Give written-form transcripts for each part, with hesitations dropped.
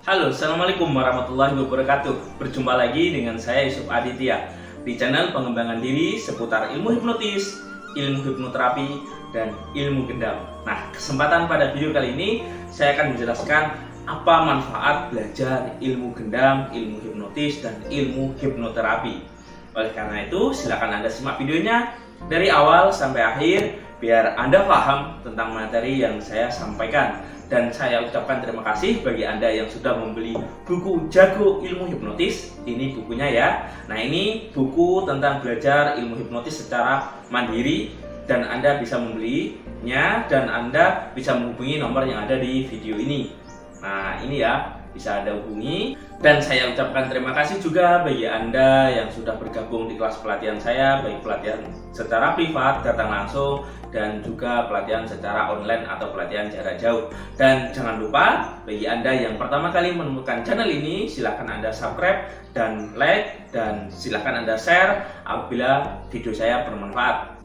Halo, Assalamualaikum warahmatullahi wabarakatuh. Berjumpa lagi dengan saya Yusuf Aditya di channel pengembangan diri seputar ilmu hipnotis, ilmu hipnoterapi, dan ilmu gendam. Nah, kesempatan pada video kali ini saya akan menjelaskan apa manfaat belajar ilmu gendam, ilmu hipnotis, dan ilmu hipnoterapi. Oleh karena itu, silakan Anda simak videonya dari awal sampai akhir biar Anda paham tentang materi yang saya sampaikan. Dan saya ucapkan terima kasih bagi Anda yang sudah membeli buku Jago Ilmu Hipnotis. Ini bukunya ya. Nah, ini buku tentang belajar ilmu hipnotis secara mandiri, dan Anda bisa membelinya dan Anda bisa menghubungi nomor yang ada di video ini. Nah, ini ya, bisa Anda hubungi. Dan saya ucapkan terima kasih juga bagi Anda yang sudah bergabung di kelas pelatihan saya, baik pelatihan secara privat, datang langsung, dan juga pelatihan secara online atau pelatihan jarak jauh. Dan jangan lupa, bagi Anda yang pertama kali menemukan channel ini, silakan Anda subscribe dan like, dan silakan Anda share apabila video saya bermanfaat.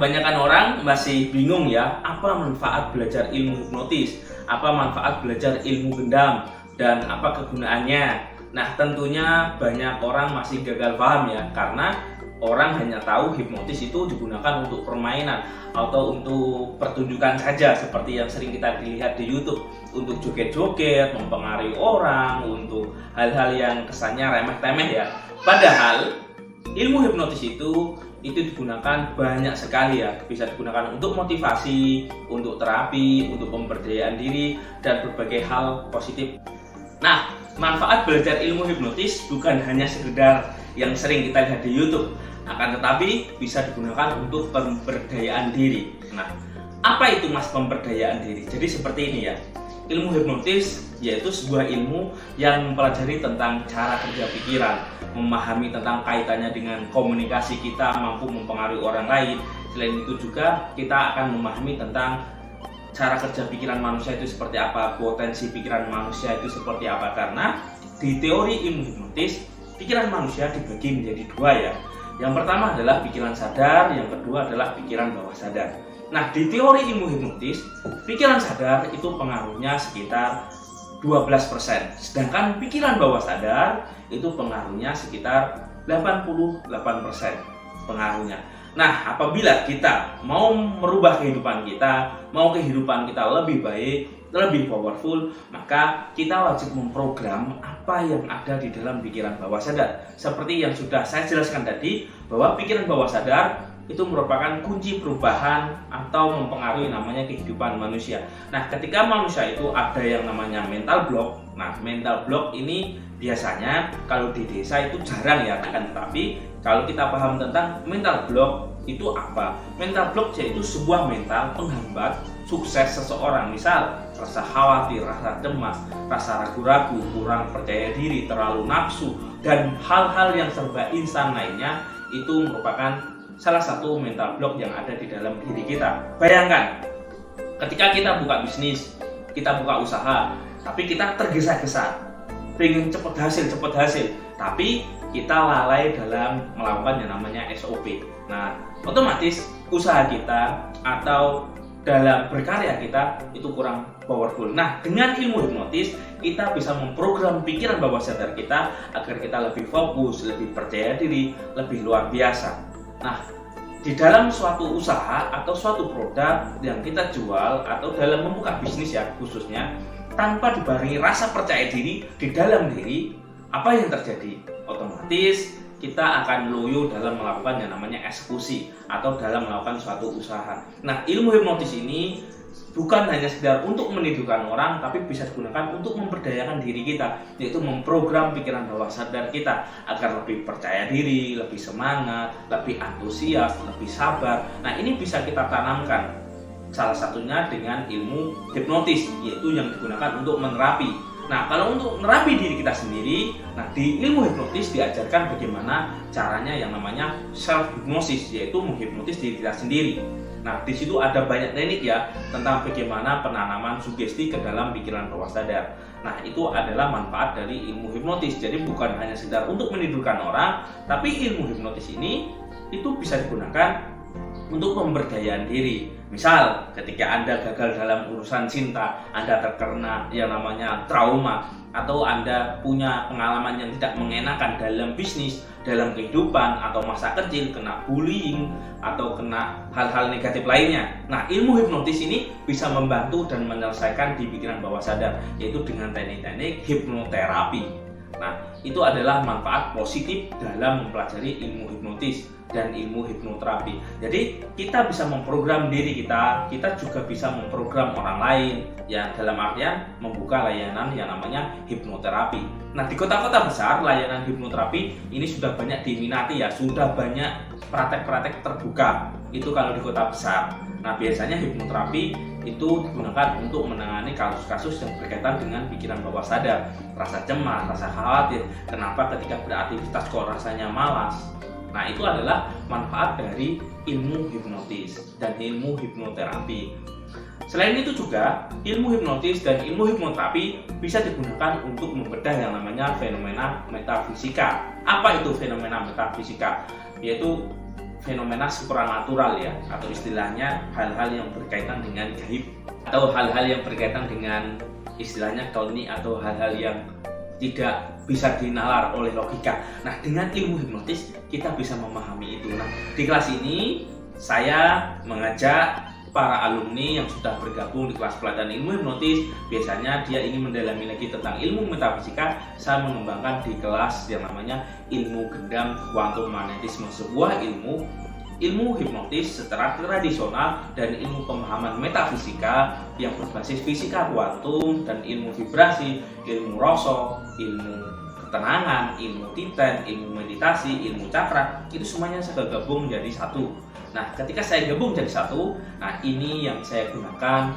Kebanyakan orang masih bingung ya, apa manfaat belajar ilmu hipnotis, apa manfaat belajar ilmu gendam, dan apa kegunaannya. Nah, tentunya banyak orang masih gagal paham ya, karena orang hanya tahu hipnotis itu digunakan untuk permainan atau untuk pertunjukan saja, seperti yang sering kita lihat di YouTube, untuk joget-joget, mempengaruhi orang, untuk hal-hal yang kesannya remeh-temeh ya. Padahal ilmu hipnotis itu digunakan banyak sekali ya, bisa digunakan untuk motivasi, untuk terapi, untuk pemberdayaan diri, dan berbagai hal positif. Nah, manfaat belajar ilmu hipnotis bukan hanya sekedar yang sering kita lihat di YouTube, akan tetapi bisa digunakan untuk pemberdayaan diri. Nah, apa itu mas pemberdayaan diri? Jadi seperti ini ya, ilmu hipnotis yaitu sebuah ilmu yang mempelajari tentang cara kerja pikiran, memahami tentang kaitannya dengan komunikasi kita, mampu mempengaruhi orang lain. Selain itu juga kita akan memahami tentang cara kerja pikiran manusia itu seperti apa, potensi pikiran manusia itu seperti apa. Karena di teori ilmu hipnotis, pikiran manusia dibagi menjadi dua ya. Yang pertama adalah pikiran sadar, yang kedua adalah pikiran bawah sadar. Nah, di teori ilmu hipnotis, pikiran sadar itu pengaruhnya sekitar 12%, sedangkan pikiran bawah sadar itu pengaruhnya sekitar 88% pengaruhnya. Nah, apabila kita mau merubah kehidupan kita, mau kehidupan kita lebih baik, lebih powerful, maka kita wajib memprogram apa yang ada di dalam pikiran bawah sadar. Seperti yang sudah saya jelaskan tadi, bahwa pikiran bawah sadar itu merupakan kunci perubahan atau mempengaruhi namanya kehidupan manusia. Nah, ketika manusia itu ada yang namanya mental block. Nah, mental block ini biasanya kalau di desa itu jarang ya, kan? Tapi kalau kita paham tentang mental block itu apa? Mental block yaitu sebuah mental penghambat sukses seseorang. Misal rasa khawatir, rasa cemas, rasa ragu-ragu, kurang percaya diri, terlalu nafsu, dan hal-hal yang serba instan lainnya, itu merupakan salah satu mental block yang ada di dalam diri kita. Bayangkan, ketika kita buka bisnis, kita buka usaha, tapi kita tergesa-gesa, pengen cepat hasil, tapi kita lalai dalam melakukan yang namanya SOP. Nah, otomatis usaha kita atau dalam berkarya kita itu kurang powerful. Nah, dengan ilmu hipnotis kita bisa memprogram pikiran bawah sadar kita agar kita lebih fokus, lebih percaya diri, lebih luar biasa. Nah, di dalam suatu usaha atau suatu produk yang kita jual atau dalam membuka bisnis ya khususnya, tanpa dibarengi rasa percaya diri di dalam diri, apa yang terjadi? Otomatis kita akan loyo dalam melakukan yang namanya eksekusi atau dalam melakukan suatu usaha. Nah, ilmu hipnotis ini bukan hanya sekedar untuk menidurkan orang, tapi bisa digunakan untuk memberdayakan diri kita, yaitu memprogram pikiran bawah sadar kita agar lebih percaya diri, lebih semangat, lebih antusias, lebih sabar. Nah, ini bisa kita tanamkan salah satunya dengan ilmu hipnotis, yaitu yang digunakan untuk menerapi. Nah, kalau untuk menerapi diri kita sendiri, nah di ilmu hipnotis diajarkan bagaimana caranya yang namanya self hipnosis, yaitu menghipnotis diri kita sendiri. Nah, di situ ada banyak teknik ya tentang bagaimana penanaman sugesti ke dalam pikiran bawah sadar. Nah, itu adalah manfaat dari ilmu hipnotis. Jadi bukan hanya sekedar untuk menidurkan orang, tapi ilmu hipnotis ini itu bisa digunakan untuk pemberdayaan diri. Misal, ketika Anda gagal dalam urusan cinta, Anda terkena yang namanya trauma, atau Anda punya pengalaman yang tidak mengenakan dalam bisnis, dalam kehidupan, atau masa kecil, kena bullying, atau kena hal-hal negatif lainnya. Nah, ilmu hipnotis ini bisa membantu dan menyelesaikan di pikiran bawah sadar, yaitu dengan teknik-teknik hipnoterapi. Nah, itu adalah manfaat positif dalam mempelajari ilmu hipnotis dan ilmu hipnoterapi. Jadi kita bisa memprogram diri kita juga bisa memprogram orang lain, ya dalam artian membuka layanan yang namanya hipnoterapi. Nah, di kota-kota besar layanan hipnoterapi ini sudah banyak diminati ya, sudah banyak praktek-praktek terbuka. Itu kalau di kota besar. Nah, biasanya hipnoterapi itu digunakan untuk menangani kasus-kasus yang berkaitan dengan pikiran bawah sadar, rasa cemas, rasa khawatir, kenapa ketika beraktivitas kok rasanya malas. Nah, itu adalah manfaat dari ilmu hipnotis dan ilmu hipnoterapi. Selain itu juga, ilmu hipnotis dan ilmu hipnoterapi bisa digunakan untuk membedah yang namanya fenomena metafisika. Apa itu fenomena metafisika? Yaitu fenomena supranatural ya, atau istilahnya hal-hal yang berkaitan dengan gaib, atau hal-hal yang berkaitan dengan istilahnya kauni, atau hal-hal yang tidak bisa dinalar oleh logika. Nah, dengan ilmu hipnotis kita bisa memahami itu. Nah, di kelas ini saya mengajak para alumni yang sudah bergabung di kelas pelatihan ilmu hipnotis. Biasanya dia ingin mendalami lagi tentang ilmu metafisika. Saya mengembangkan di kelas yang namanya ilmu gendam kuantum magnetisme, sebuah ilmu hipnotis secara tradisional dan ilmu pemahaman metafisika yang berbasis fisika kuantum dan ilmu vibrasi, ilmu rasa, ilmu ketenangan, ilmu titen, ilmu meditasi, ilmu cakra, itu semuanya saya gabung menjadi satu. Nah, ketika saya gabung jadi satu, nah ini yang saya gunakan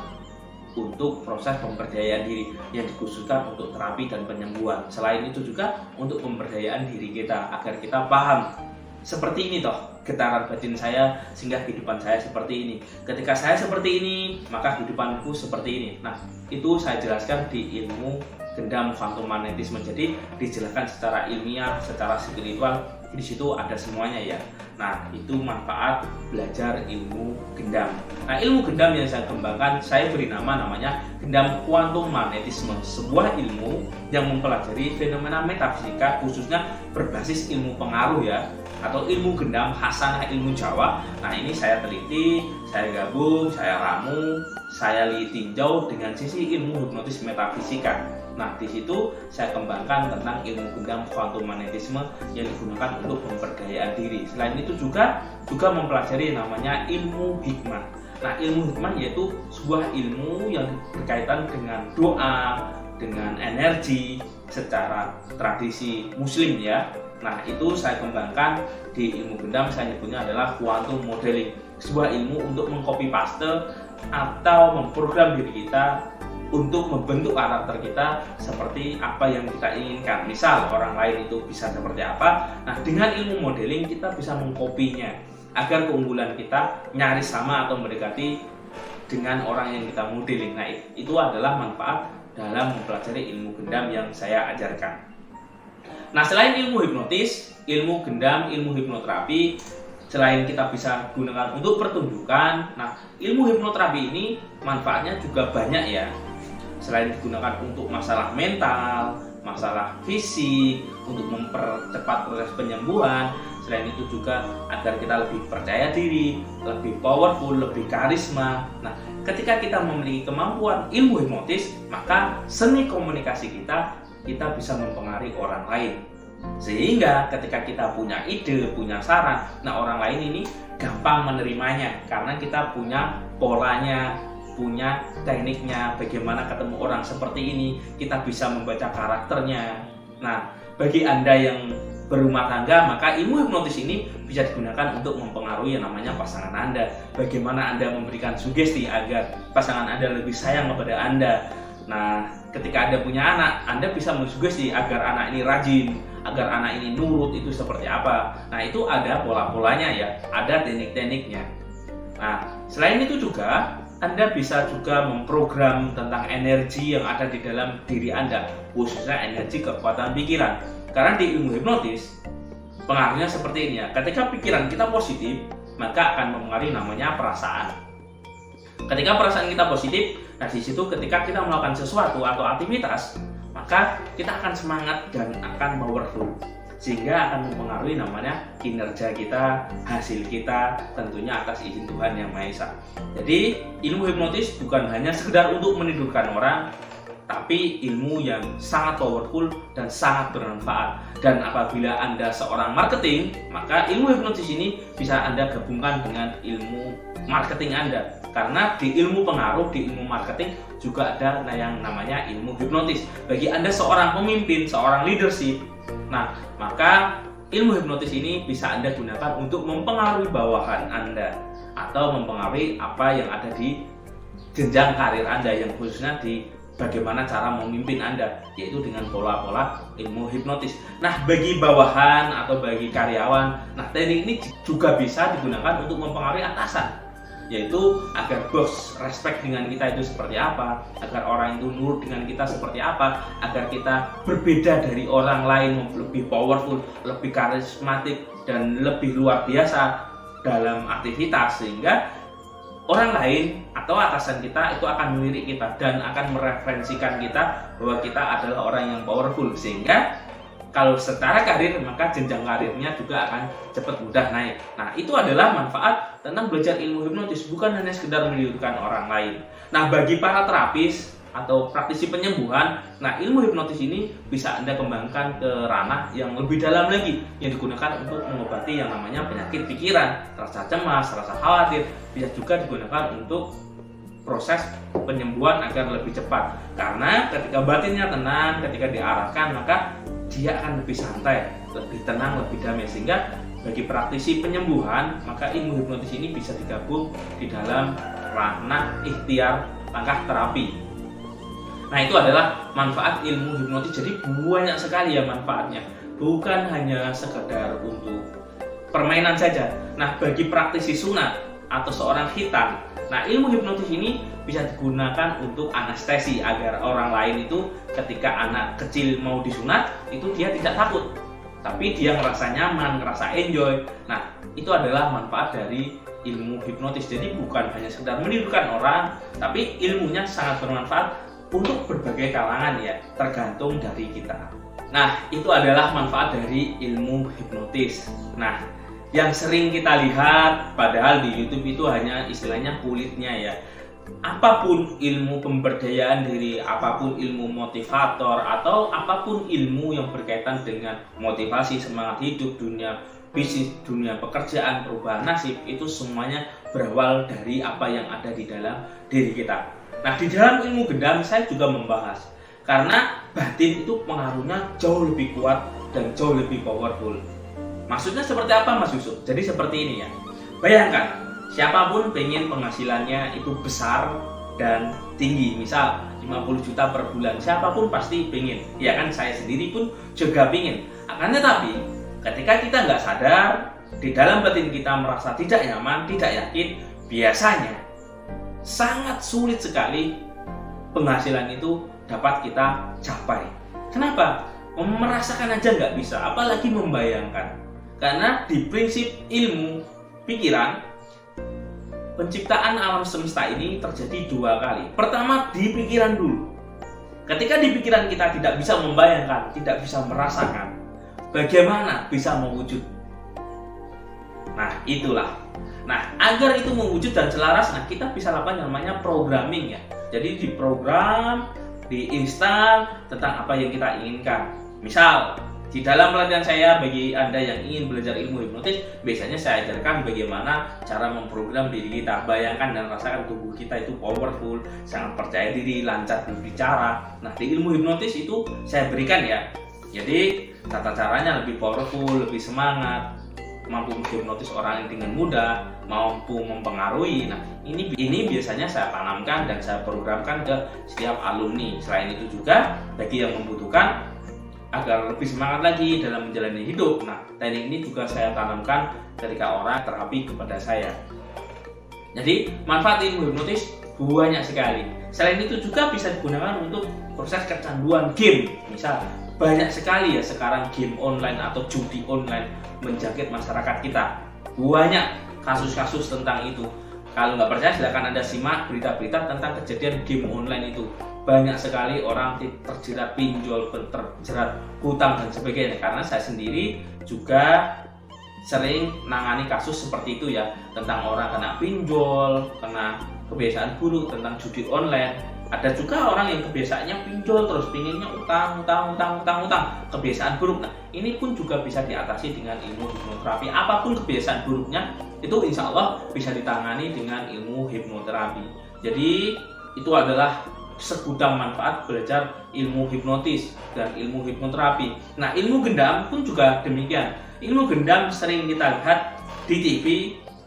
untuk proses pemberdayaan diri yang dikhususkan untuk terapi dan penyembuhan. Selain itu juga untuk pemberdayaan diri kita agar kita paham seperti ini toh getaran batin saya sehingga kehidupan saya seperti ini. Ketika saya seperti ini, maka kehidupanku seperti ini. Nah, itu saya jelaskan di ilmu gendam kuantum magnetisme. Jadi dijelaskan secara ilmiah, secara spiritual, di situ ada semuanya ya. Nah, itu manfaat belajar ilmu gendam. Nah, ilmu gendam yang saya kembangkan, saya beri namanya gendam kuantum magnetisme, sebuah ilmu yang mempelajari fenomena metafisika khususnya berbasis ilmu pengaruh ya, atau ilmu gendam hasanah ilmu Jawa. Nah, ini saya teliti, saya gabung, saya ramu, saya tinjau dengan sisi ilmu hipnotis metafisika. Nah, di situ saya kembangkan tentang ilmu gendam kuantum magnetisme yang digunakan untuk pemberdayaan diri. Selain itu juga mempelajari namanya ilmu hikmah. Nah, ilmu hikmah yaitu sebuah ilmu yang berkaitan dengan doa, dengan energi secara tradisi muslim ya. Nah, itu saya kembangkan di ilmu gendam, saya nyebutnya adalah quantum modeling. Sebuah ilmu untuk mengcopy paste atau memprogram diri kita untuk membentuk karakter kita seperti apa yang kita inginkan. Misal orang lain itu bisa seperti apa, nah dengan ilmu modeling kita bisa mengkopinya agar keunggulan kita nyaris sama atau mendekati dengan orang yang kita modeling. Nah, itu adalah manfaat dalam mempelajari ilmu gendam yang saya ajarkan. Nah, selain ilmu hipnotis, ilmu gendam, ilmu hipnoterapi, selain kita bisa gunakan untuk pertunjukan, nah ilmu hipnoterapi ini manfaatnya juga banyak ya. Selain digunakan untuk masalah mental, masalah fisik, untuk mempercepat proses penyembuhan, selain itu juga agar kita lebih percaya diri, lebih powerful, lebih karisma. Nah, ketika kita memiliki kemampuan ilmu hipnotis, maka seni komunikasi kita bisa mempengaruhi orang lain. Sehingga ketika kita punya ide, punya saran, nah orang lain ini gampang menerimanya karena kita punya polanya, punya tekniknya, bagaimana ketemu orang seperti ini, kita bisa membaca karakternya. Nah, bagi Anda yang berumah tangga, maka ilmu hipnotis ini bisa digunakan untuk mempengaruhi yang namanya pasangan Anda. Bagaimana Anda memberikan sugesti agar pasangan Anda lebih sayang kepada Anda. Nah, ketika Anda punya anak, Anda bisa mensugesti agar anak ini rajin, agar anak ini nurut, itu seperti apa. Nah, itu ada pola-polanya ya, ada teknik-tekniknya. Nah, selain itu juga Anda bisa juga memprogram tentang energi yang ada di dalam diri Anda, khususnya energi kekuatan pikiran. Karena di ilmu hipnotis, pengaruhnya seperti ini ya. Ketika pikiran kita positif, maka akan mempengaruhi namanya perasaan. Ketika perasaan kita positif, nah di situ ketika kita melakukan sesuatu atau aktivitas, maka kita akan semangat dan akan powerful, sehingga akan mempengaruhi namanya kinerja kita, hasil kita, tentunya atas izin Tuhan Yang Maha Esa. Jadi ilmu hipnotis bukan hanya sekedar untuk menidurkan orang, tapi ilmu yang sangat powerful dan sangat bermanfaat. Dan apabila Anda seorang marketing, maka ilmu hipnotis ini bisa Anda gabungkan dengan ilmu marketing Anda. Karena di ilmu pengaruh, di ilmu marketing juga ada yang namanya ilmu hipnotis. Bagi Anda seorang pemimpin, seorang leadership, nah maka ilmu hipnotis ini bisa Anda gunakan untuk mempengaruhi bawahan Anda atau mempengaruhi apa yang ada di jenjang karir Anda, yang khususnya di bagaimana cara memimpin Anda, yaitu dengan pola-pola ilmu hipnotis. Nah, bagi bawahan atau bagi karyawan, nah teknik ini juga bisa digunakan untuk mempengaruhi atasan, yaitu agar bos respect dengan kita itu seperti apa, agar orang itu nurut dengan kita seperti apa, agar kita berbeda dari orang lain, lebih powerful, lebih karismatik, dan lebih luar biasa dalam aktivitas, sehingga orang lain atau atasan kita itu akan melirik kita dan akan mereferensikan kita bahwa kita adalah orang yang powerful, sehingga kalau secara karir maka jenjang karirnya juga akan cepat mudah naik. Nah, itu adalah manfaat tentang belajar ilmu hipnotis, bukan hanya sekedar menidurkan orang lain. Nah, bagi para terapis atau praktisi penyembuhan, nah ilmu hipnotis ini bisa Anda kembangkan ke ranah yang lebih dalam lagi, yang digunakan untuk mengobati yang namanya penyakit pikiran, rasa cemas, rasa khawatir. Bisa juga digunakan untuk proses penyembuhan agar lebih cepat. Karena ketika batinnya tenang, ketika diarahkan, maka dia akan lebih santai, lebih tenang, lebih damai. Sehingga bagi praktisi penyembuhan, maka ilmu hipnotis ini bisa digabung di dalam ranah ikhtiar langkah terapi. Nah, itu adalah manfaat ilmu hipnotis. Jadi banyak sekali ya manfaatnya, bukan hanya sekedar untuk permainan saja. Nah, bagi praktisi sunat atau seorang khitan, nah ilmu hipnotis ini bisa digunakan untuk anestesi, agar orang lain itu ketika anak kecil mau disunat itu dia tidak takut, tapi dia ngerasa nyaman, ngerasa enjoy. Nah, itu adalah manfaat dari ilmu hipnotis. Jadi bukan hanya sekedar menidurkan orang, tapi ilmunya sangat bermanfaat untuk berbagai kalangan ya, tergantung dari kita. Nah, itu adalah manfaat dari ilmu hipnotis. Nah, yang sering kita lihat padahal di YouTube itu hanya istilahnya kulitnya ya. Apapun ilmu pemberdayaan diri, apapun ilmu motivator, atau apapun ilmu yang berkaitan dengan motivasi, semangat hidup, dunia bisnis, dunia pekerjaan, perubahan nasib, itu semuanya berawal dari apa yang ada di dalam diri kita. Nah, di dalam ilmu gendam saya juga membahas, karena batin itu pengaruhnya jauh lebih kuat dan jauh lebih powerful. Maksudnya seperti apa, Mas Yusuf? Jadi seperti ini ya. Bayangkan, siapapun pengen penghasilannya itu besar dan tinggi, misal 50 juta per bulan, siapapun pasti pengen. Ya kan, saya sendiri pun juga pengen. Akan tetapi, ketika kita nggak sadar, di dalam batin kita merasa tidak nyaman, tidak yakin, biasanya sangat sulit sekali penghasilan itu dapat kita capai. Kenapa? Merasakan aja nggak bisa, apalagi membayangkan. Karena di prinsip ilmu pikiran, penciptaan alam semesta ini terjadi dua kali. Pertama, di pikiran dulu. Ketika di pikiran kita tidak bisa membayangkan, tidak bisa merasakan, bagaimana bisa mewujud? Nah, itulah. Nah, agar itu mewujud dan selaras, nah kita bisa lakukan yang namanya programming ya. Jadi diprogram, diinstal tentang apa yang kita inginkan. Misal, di dalam pelatihan saya bagi Anda yang ingin belajar ilmu hipnotis, biasanya saya ajarkan bagaimana cara memprogram diri kita. Bayangkan dan rasakan tubuh kita itu powerful, sangat percaya diri, lancar berbicara. Nah, di ilmu hipnotis itu saya berikan ya. Jadi, tata caranya lebih powerful, lebih semangat, mampu menghipnotis orang dengan mudah, mampu mempengaruhi. Nah, ini biasanya saya tanamkan dan saya programkan ke setiap alumni. Selain itu juga bagi yang membutuhkan agar lebih semangat lagi dalam menjalani hidup. Nah, teknik ini juga saya tanamkan ketika orang terapi kepada saya. Jadi manfaat ilmu hipnotis banyak sekali. Selain itu juga bisa digunakan untuk proses kecanduan game. Misal banyak sekali ya sekarang game online atau judi online menjangkit masyarakat kita. Banyak kasus-kasus tentang itu. Kalau nggak percaya silahkan Anda simak berita-berita tentang kejadian game online itu. Banyak sekali orang terjerat pinjol, terjerat hutang dan sebagainya. Karena saya sendiri juga sering nangani kasus seperti itu ya, tentang orang kena pinjol, kena kebiasaan buruk, tentang judi online. Ada juga orang yang kebiasaannya pinjol terus pinginnya utang, kebiasaan buruk. Nah, ini pun juga bisa diatasi dengan ilmu hipnoterapi. Apapun kebiasaan buruknya itu insya Allah bisa ditangani dengan ilmu hipnoterapi. Jadi itu adalah segudang manfaat belajar ilmu hipnotis dan ilmu hipnoterapi. Nah, ilmu gendam pun juga demikian. Ilmu gendam sering kita lihat di TV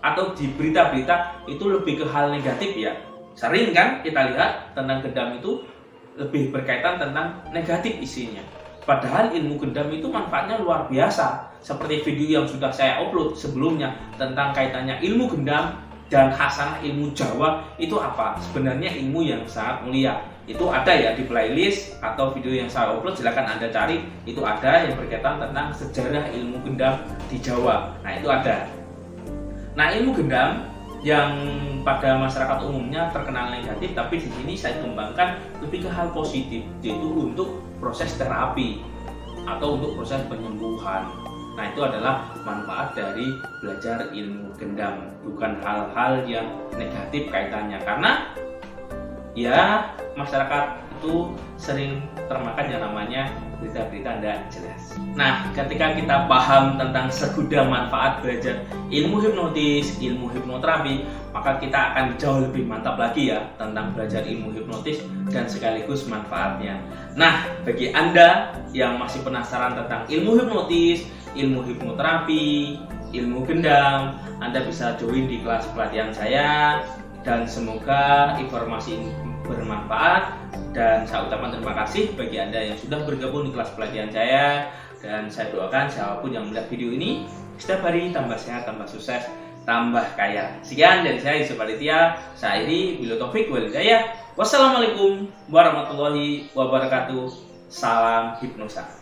atau di berita-berita itu lebih ke hal negatif ya. Sering kan kita lihat tentang gendam itu lebih berkaitan tentang negatif isinya. Padahal ilmu gendam itu manfaatnya luar biasa. Seperti video yang sudah saya upload sebelumnya tentang kaitannya ilmu gendam dan khasanah ilmu Jawa itu apa? Sebenarnya ilmu yang sangat mulia. Itu ada ya di playlist atau video yang saya upload, silakan Anda cari. Itu ada yang berkaitan tentang sejarah ilmu gendam di Jawa. Nah, itu ada. Nah, ilmu gendam yang pada masyarakat umumnya terkenal negatif, tapi di sini saya kembangkan lebih ke hal positif, yaitu untuk proses terapi atau untuk proses penyembuhan. Nah, itu adalah manfaat dari belajar ilmu gendam, bukan hal-hal yang negatif kaitannya. Karena ya masyarakat itu sering termakan yang namanya berita-berita tidak jelas. Nah, ketika kita paham tentang segudang manfaat belajar ilmu hipnotis, ilmu hipnoterapi, maka kita akan jauh lebih mantap lagi ya tentang belajar ilmu hipnotis dan sekaligus manfaatnya. Nah, bagi Anda yang masih penasaran tentang ilmu hipnotis, ilmu hipnoterapi, ilmu gendam, Anda bisa join di kelas pelatihan saya. Dan semoga informasi ini bermanfaat, dan saya ucapkan terima kasih bagi Anda yang sudah bergabung di kelas pelatihan saya, dan saya doakan siapapun yang melihat video ini setiap hari tambah sehat, tambah sukses, tambah kaya. Sekian dari saya, Yusuf Aditya. Saya akhiri, billahi taufik wal hidayah. Wassalamualaikum warahmatullahi wabarakatuh. Salam hipnosa.